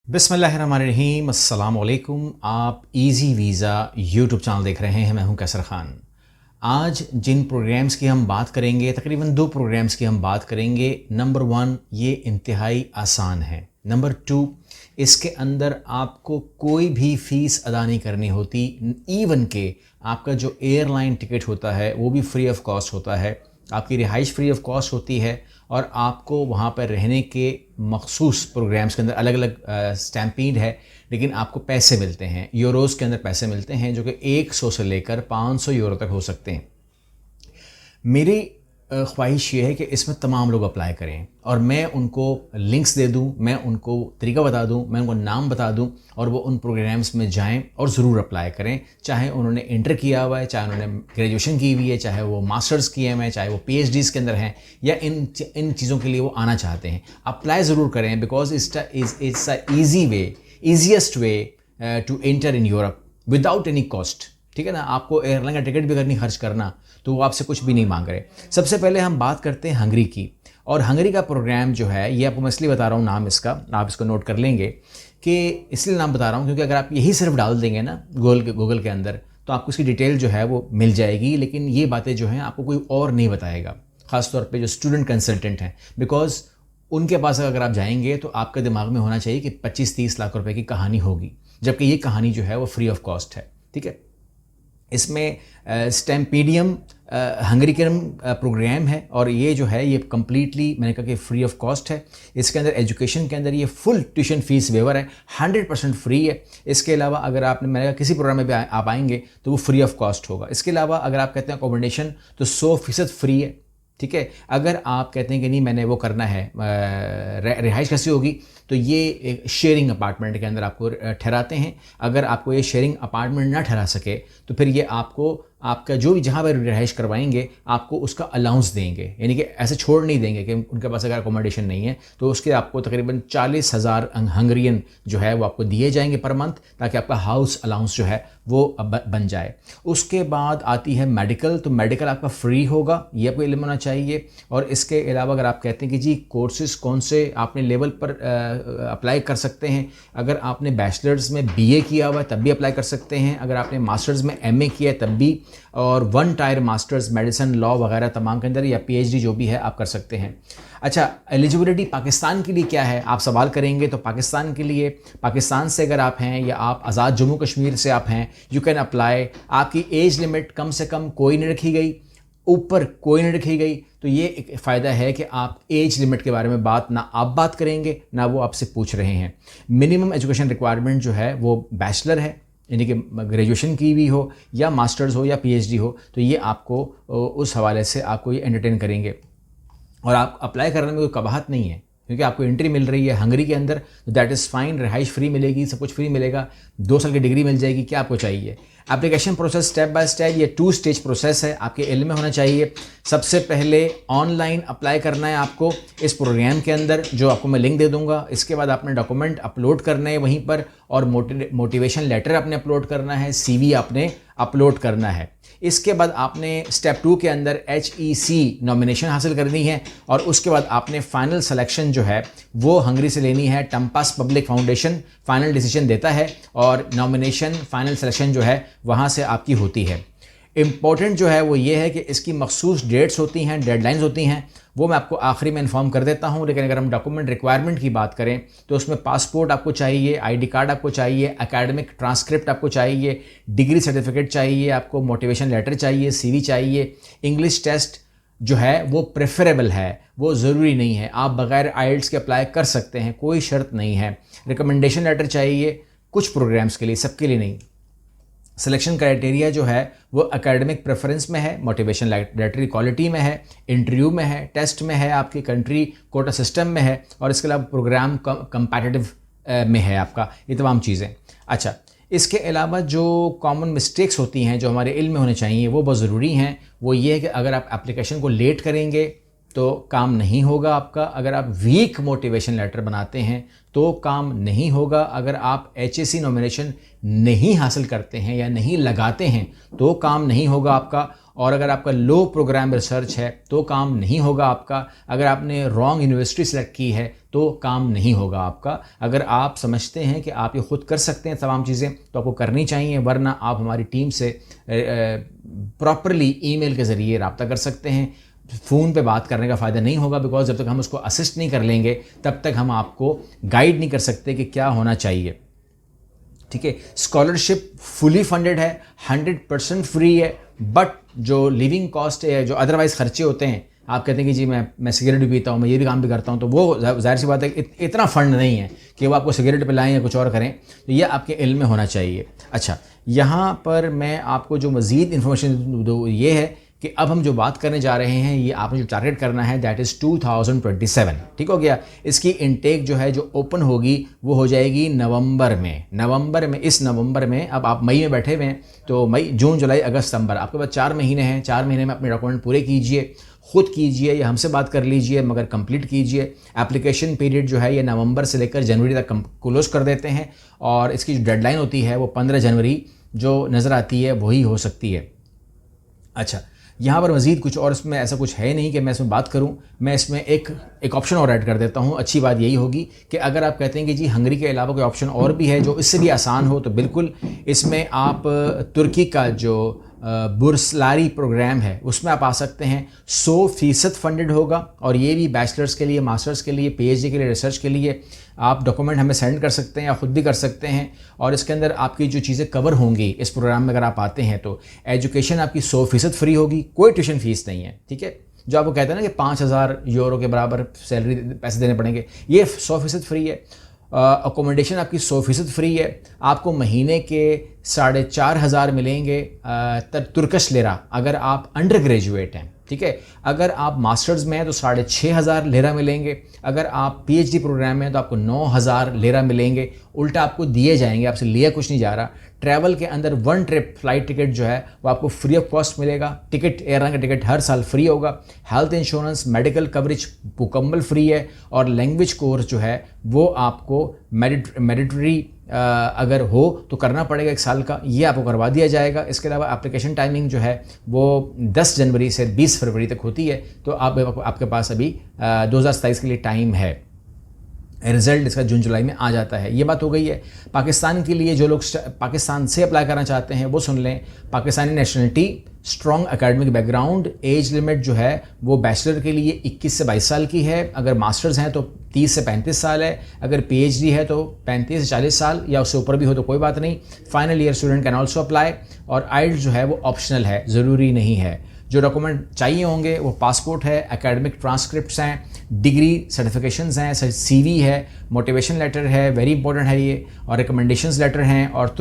बिस्मिल्लाहिर्रहमानिर्रहीम, अस्सलाम वालेकुम। आप इजी वीज़ा यूट्यूब चैनल देख रहे हैं। मैं हूं कैसर ख़ान। आज जिन प्रोग्राम्स की हम बात करेंगे, तकरीबन 2 प्रोग्राम्स की हम बात करेंगे। नंबर 1, ये इंतहाई आसान है। नंबर 2, इसके अंदर आपको कोई भी फ़ीस अदा नहीं करनी होती। इवन के आपका जो एयरलाइन टिकट होता है वो भी फ्री ऑफ कॉस्ट होता है। आपकी रिहाइश फ्री ऑफ कॉस्ट होती है और आपको वहाँ पर रहने के मखसूस प्रोग्राम्स के अंदर अलग अलग स्टैम्पीड है, लेकिन आपको पैसे मिलते हैं। यूरोज़ के अंदर पैसे मिलते हैं जो कि 100 से लेकर 500 यूरो तक हो सकते हैं। मेरी ख्वाहिश ये है कि इसमें तमाम लोग अप्लाई करें और मैं उनको लिंक्स दे दूं, मैं उनको तरीका बता दूं, मैं उनको नाम बता दूं और वो उन प्रोग्राम्स में जाएं और ज़रूर अप्लाई करें। चाहे उन्होंने इंटर किया हुआ है, चाहे उन्होंने ग्रेजुएशन की हुई है, चाहे वो मास्टर्स किए हुए हैं, चाहे वो PhDs के अंदर हैं या इन चीज़ों के लिए वो आना चाहते हैं। अप्लाई ज़रूर करें because it's a easiest way to enter in Europe without any cost. ठीक है ना, आपको एयरलाइन का टिकट भी अगर नहीं खर्च करना तो वो आपसे कुछ भी नहीं मांग रहे। सबसे पहले हम बात करते हैं हंगरी की। और हंगरी का प्रोग्राम जो है, ये आपको मैं इसलिए बता रहा हूँ नाम इसका, आप इसको नोट कर लेंगे कि इसलिए नाम बता रहा हूँ क्योंकि अगर आप यही सिर्फ डाल देंगे ना गूगल के अंदर तो आपको इसकी डिटेल जो है वो मिल जाएगी, लेकिन ये बातें जो हैं आपको कोई और नहीं बताएगा, ख़ासतौर पर जो स्टूडेंट कंसल्टेंट हैं। बिकॉज उनके पास अगर आप जाएंगे तो आपके दिमाग में होना चाहिए कि 25-30 लाख रुपए की कहानी होगी, जबकि ये कहानी जो है वो फ्री ऑफ कॉस्ट है। ठीक है, इसमें स्टैम्पीडियम हंगरीकन प्रोग्राम है और ये जो है ये कम्प्लीटली मैंने कहा कि फ्री ऑफ कॉस्ट है। इसके अंदर एजुकेशन के अंदर ये फुल ट्यूशन फीस वेवर है, 100% फ्री है। इसके अलावा अगर आपने मैंने कहा किसी प्रोग्राम में भी आप आएंगे तो वो फ्री ऑफ कॉस्ट होगा। इसके अलावा अगर आप कहते हैं अकोमोडेशन तो 100% फ्री है। ठीक है, अगर आप कहते हैं कि नहीं मैंने वो करना है, रिहाइश कैसी होगी, तो ये एक शेयरिंग अपार्टमेंट के अंदर आपको ठहराते हैं। अगर आपको ये शेयरिंग अपार्टमेंट ना ठहरा सके तो फिर ये आपको आपका जो भी जहाँ पर रिहाइश करवाएंगे आपको उसका अलाउंस देंगे, यानी कि ऐसे छोड़ नहीं देंगे कि उनके पास अगर अकोमोडेशन नहीं है तो उसके आपको तकरीबन 40,000 हंगरियन जो है वो आपको दिए जाएंगे पर मंथ, ताकि आपका हाउस अलाउंस जो है वो बन जाए। उसके बाद आती है मेडिकल। तो मेडिकल आपका फ्री होगा, ये आपको इल्म होना चाहिए। और इसके अलावा अगर आप कहते हैं कि जी कोर्सेज़ कौन से आपने लेवल पर अप्लाई कर सकते हैं, अगर आपने बैचलर्स में BA किया हुआ है तब भी अप्लाई कर सकते हैं, अगर आपने मास्टर्स में MA किया है तब भी, और 1 टायर मास्टर्स मेडिसिन लॉ वगैरह तमाम के अंदर, या PhD जो भी है आप कर सकते हैं। अच्छा, एलिजिबिलिटी पाकिस्तान के लिए क्या है आप सवाल करेंगे, तो पाकिस्तान के लिए, पाकिस्तान से अगर आप हैं या आप आज़ाद जम्मू कश्मीर से आप हैं, यू कैन अप्लाई। आपकी एज लिमिट कम से कम कोई नहीं रखी गई, ऊपर कोई नहीं रखी गई। तो ये एक फ़ायदा है कि आप एज लिमिट के बारे में बात ना आप बात करेंगे ना वो आपसे पूछ रहे हैं। मिनिमम एजुकेशन रिक्वायरमेंट जो है वो बैचलर है, यानी कि ग्रेजुएशन की भी हो या मास्टर्स हो या PhD हो, तो ये आपको उस हवाले से आपको ये एंटरटेन करेंगे। और आप अप्लाई करने में कोई कबाहत नहीं है क्योंकि आपको एंट्री मिल रही है हंगरी के अंदर, तो दैट इज़ फाइन। रिहाइश फ्री मिलेगी, सब कुछ फ्री मिलेगा, 2 साल की डिग्री मिल जाएगी। क्या आपको चाहिए? Application process step by step, ये 2 स्टेज प्रोसेस है, आपके इल्म में होना चाहिए। सबसे पहले ऑनलाइन अप्लाई करना है आपको इस प्रोग्राम के अंदर, जो आपको मैं लिंक दे दूंगा। इसके बाद आपने डॉक्यूमेंट अपलोड करना है वहीं पर, और मोटिवेशन लेटर आपने अपलोड करना है, CV आपने अपलोड करना है। इसके बाद आपने स्टेप 2 के अंदर HEC नॉमिनेशन हासिल करनी है और उसके बाद आपने फाइनल सिलेक्शन जो है वो हंगरी से लेनी है। टम्पास पब्लिक फाउंडेशन फाइनल डिसीजन देता है और नॉमिनेशन फाइनल सिलेक्शन जो है वहाँ से आपकी होती है। इम्पॉर्टेंट जो है वो ये है कि इसकी मखसूस डेट्स होती हैं, डेडलाइंस होती हैं, वो मैं आपको आखिरी में इन्फॉर्म कर देता हूँ। लेकिन अगर हम डॉक्यूमेंट रिक्वायरमेंट की बात करें तो उसमें पासपोर्ट आपको चाहिए, ID कार्ड आपको चाहिए, एकेडमिक ट्रांसक्रिप्ट आपको चाहिए, डिग्री सर्टिफिकेट चाहिए, आपको मोटिवेशन लेटर चाहिए, CV चाहिए। इंग्लिश टेस्ट जो है वो प्रेफरेबल है, वो ज़रूरी नहीं है, आप बग़ैर IELTS के अप्लाई कर सकते हैं, कोई शर्त नहीं है। रिकमेंडेशन लेटर चाहिए कुछ प्रोग्राम्स के लिए, सबके लिए नहीं। सिलेक्शन क्राइटेरिया जो है वो एकेडमिक प्रेफरेंस में है, मोटिवेशन लेटर क्वालिटी में है, इंटरव्यू में है, टेस्ट में है, आपकी कंट्री कोटा सिस्टम में है, और इसके अलावा प्रोग्राम कंपैटिटिव में है आपका, ये तमाम चीज़ें। अच्छा, इसके अलावा जो कॉमन मिस्टेक्स होती हैं जो हमारे इल्म में होने चाहिए वो बहुत ज़रूरी हैं। वो ये है कि अगर आप एप्लीकेशन को लेट करेंगे तो काम नहीं होगा आपका। अगर आप वीक मोटिवेशन लेटर बनाते हैं तो काम नहीं होगा। अगर आप HSC नॉमिनेशन नहीं हासिल करते हैं या नहीं लगाते हैं तो काम नहीं होगा आपका। और अगर आपका लो प्रोग्राम रिसर्च है तो काम नहीं होगा आपका। अगर आपने रॉन्ग यूनिवर्सिटी सेलेक्ट की है तो काम नहीं होगा आपका। अगर आप समझते हैं कि आप ये खुद कर सकते हैं तमाम चीज़ें तो आपको करनी चाहिए, वरना आप हमारी टीम से प्रॉपरली ईमेल के ज़रिए रब्ता कर सकते हैं। फ़ोन पे बात करने का फ़ायदा नहीं होगा, बिकॉज जब तक हम उसको असिस्ट नहीं कर लेंगे तब तक हम आपको गाइड नहीं कर सकते कि क्या होना चाहिए। ठीक है, स्कॉलरशिप फुली फंडेड है, 100% फ्री है, बट जो लिविंग कॉस्ट है, जो अदरवाइज खर्चे होते हैं, आप कहते हैं कि जी मैं सिगरेट भी पीता हूँ, मैं ये भी काम भी करता हूँ, तो वो जाहिर सी बात है इतना फंड नहीं है कि वो आपको सिगरेट पिलाएं या कुछ और करें, तो ये आपके इल्म में होना चाहिए। अच्छा, यहाँ पर मैं आपको जो मज़ीद इन्फॉर्मेशन दूँ ये है कि अब हम जो बात करने जा रहे हैं, ये आपने जो टारगेट करना है दैट इज़ 2027। ठीक हो गया। इसकी इनटेक जो है जो ओपन होगी वो हो जाएगी नवंबर में। इस नवंबर में, अब आप मई में बैठे हुए हैं तो मई, जून, जुलाई, अगस्त, सितंबर, आपके पास 4 महीने हैं। 4 महीने में अपने डॉक्यूमेंट पूरे कीजिए, खुद कीजिए या हमसे बात कर लीजिए, मगर कंप्लीट कीजिए। एप्लीकेशन पीरियड जो है ये नवंबर से लेकर जनवरी तक क्लोज कर देते हैं, और इसकी जो डेडलाइन होती है वो 15 जनवरी जो नज़र आती है वही हो सकती है। अच्छा, यहाँ पर मज़ीद कुछ और इसमें ऐसा कुछ है नहीं कि मैं इसमें बात करूँ। मैं इसमें एक ऑप्शन और ऐड कर देता हूँ। अच्छी बात यही होगी कि अगर आप कहते हैं कि जी हंगरी के अलावा कोई ऑप्शन और भी है जो इससे भी आसान हो, तो बिल्कुल इसमें आप तुर्की का जो बुर्सलारी प्रोग्राम है उसमें आप आ सकते हैं। 100% फंडेड होगा, और ये भी बैचलर्स के लिए, मास्टर्स के लिए, PhD के लिए, रिसर्च के लिए। आप डॉक्यूमेंट हमें सेंड कर सकते हैं या ख़ुद भी कर सकते हैं, और इसके अंदर आपकी जो चीज़ें कवर होंगी इस प्रोग्राम में अगर आप आते हैं तो एजुकेशन आपकी 100% फ्री होगी, कोई ट्यूशन फीस नहीं है। ठीक है, जो आपको कहते हैं ना कि 5,000 यूरो के बराबर सैलरी पैसे देने पड़ेंगे, ये 100% फ्री है। अकोमोडेशन आपकी 100% फ्री है। आपको महीने के 4,500 मिलेंगे तुर्किश लिरा अगर आप अंडर ग्रेजुएट हैं। ठीक है, अगर आप मास्टर्स में हैं तो 6,500 लिरा मिलेंगे। अगर आप PhD प्रोग्राम में हैं तो आपको 9,000 लिरा मिलेंगे। उल्टा आपको दिए जाएंगे, आपसे लिया कुछ नहीं जा रहा। ट्रैवल के अंदर 1 ट्रिप फ्लाइट टिकट जो है वो आपको फ्री ऑफ कॉस्ट मिलेगा। टिकट, एयरलाइन का टिकट हर साल फ्री होगा। हेल्थ इंश्योरेंस, मेडिकल कवरेज मुकम्मल फ्री है, और लैंग्वेज कोर्स जो है वो आपको मैडिटरी अगर हो तो करना पड़ेगा 1 साल का, ये आपको करवा दिया जाएगा। इसके अलावा एप्लीकेशन टाइमिंग जो है वो 10 जनवरी से 20 फरवरी तक होती है, तो आपके पास अभी 2027 के लिए टाइम है। रिज़ल्ट इसका जून जुलाई में आ जाता है। ये बात हो गई है। पाकिस्तान के लिए जो लोग पाकिस्तान से अप्लाई करना चाहते हैं वो सुन लें। Pakistani nationality, strong academic background, age limit जो है वो बैचलर के लिए 21 से 22 साल की है। अगर मास्टर्स हैं तो 30 से 35 साल है। अगर PhD है तो 35 से 40 साल या उससे ऊपर भी हो तो कोई बात नहीं। Final year student can also apply. और IELTS जो है वो ऑप्शनल है, ज़रूरी नहीं है। जो डॉक्यूमेंट चाहिए होंगे वो पासपोर्ट है, एकेडमिक ट्रांसक्रिप्ट्स हैं, डिग्री सर्टिफिकेशंस हैं, CV है, मोटिवेशन लेटर है, वेरी इंपॉर्टेंट है ये, और रिकमेंडेशंस लेटर हैं, और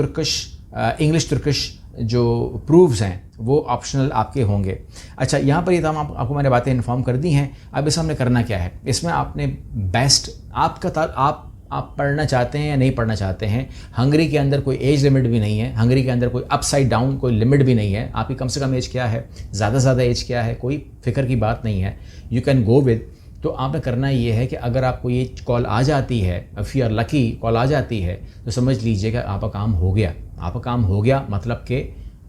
इंग्लिश तुर्किश जो प्रूफ्स हैं वो ऑप्शनल आपके होंगे। अच्छा, यहाँ पर ये तमाम आपको मैंने बातें इन्फॉर्म कर दी हैं। अब इसमें हमने करना क्या है, इसमें आपने बेस्ट आप पढ़ना चाहते हैं या नहीं पढ़ना चाहते हैं। हंगरी के अंदर कोई एज लिमिट भी नहीं है। हंगरी के अंदर कोई अपसाइड डाउन कोई लिमिट भी नहीं है। आपकी कम से कम एज क्या है, ज़्यादा से ज़्यादा एज क्या है, कोई फिक्र की बात नहीं है। You can go with. तो आपने करना ये है कि अगर आपको ये कॉल आ जाती है, if you are lucky call आ जाती है, तो समझ लीजिएगा आपका काम हो गया। आपका काम हो गया मतलब कि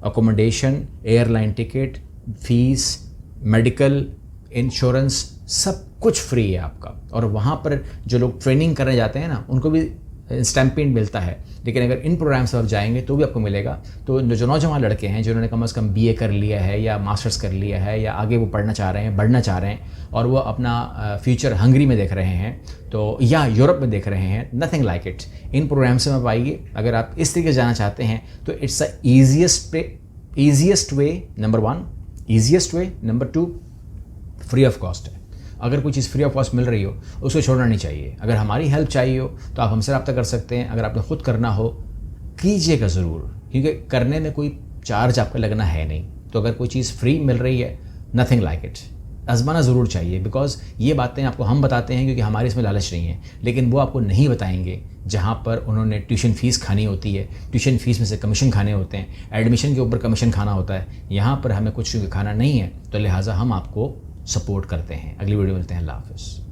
accommodation, airline ticket, fees, medical, insurance, सब कुछ फ्री है आपका। और वहाँ पर जो लोग ट्रेनिंग करने जाते हैं ना, उनको भी स्टैम्पिंग मिलता है, लेकिन अगर इन प्रोग्राम से आप जाएंगे तो भी आपको मिलेगा। तो जो नौजवान लड़के हैं जिन्होंने कम से कम BA कर लिया है या मास्टर्स कर लिया है या आगे वो पढ़ना चाह रहे हैं, बढ़ना चाह रहे हैं, और वो अपना फ्यूचर हंगरी में देख रहे हैं तो या यूरोप में देख रहे हैं, नथिंग लाइक इट। इन प्रोग्राम से आप आइए। अगर आप इस तरीके से जाना चाहते हैं तो it's the easiest way, number 1, easiest way, number 2, free of cost है। अगर कोई चीज़ फ्री ऑफ कॉस्ट मिल रही हो उसको छोड़ना नहीं चाहिए। अगर हमारी हेल्प चाहिए हो तो आप हमसे रब्ता कर सकते हैं। अगर आपने खुद करना हो कीजिएगा ज़रूर, क्योंकि करने में कोई चार्ज आपका लगना है नहीं। तो अगर कोई चीज़ फ्री मिल रही है, नथिंग लाइक इट, आजमाना ज़रूर चाहिए। बिकॉज ये बातें आपको हम बताते हैं क्योंकि हमारे इसमें लालच नहीं है, लेकिन वो आपको नहीं बताएंगे जहाँ पर उन्होंने ट्यूशन फ़ीस खानी होती है, ट्यूशन फ़ीस में से कमीशन खाने होते हैं, एडमिशन के ऊपर कमीशन खाना होता है। यहाँ पर हमें कुछ खाना नहीं है, तो लिहाजा हम आपको सपोर्ट करते हैं। अगली वीडियो मिलते हैं। अल्लाह हाफ़िज़।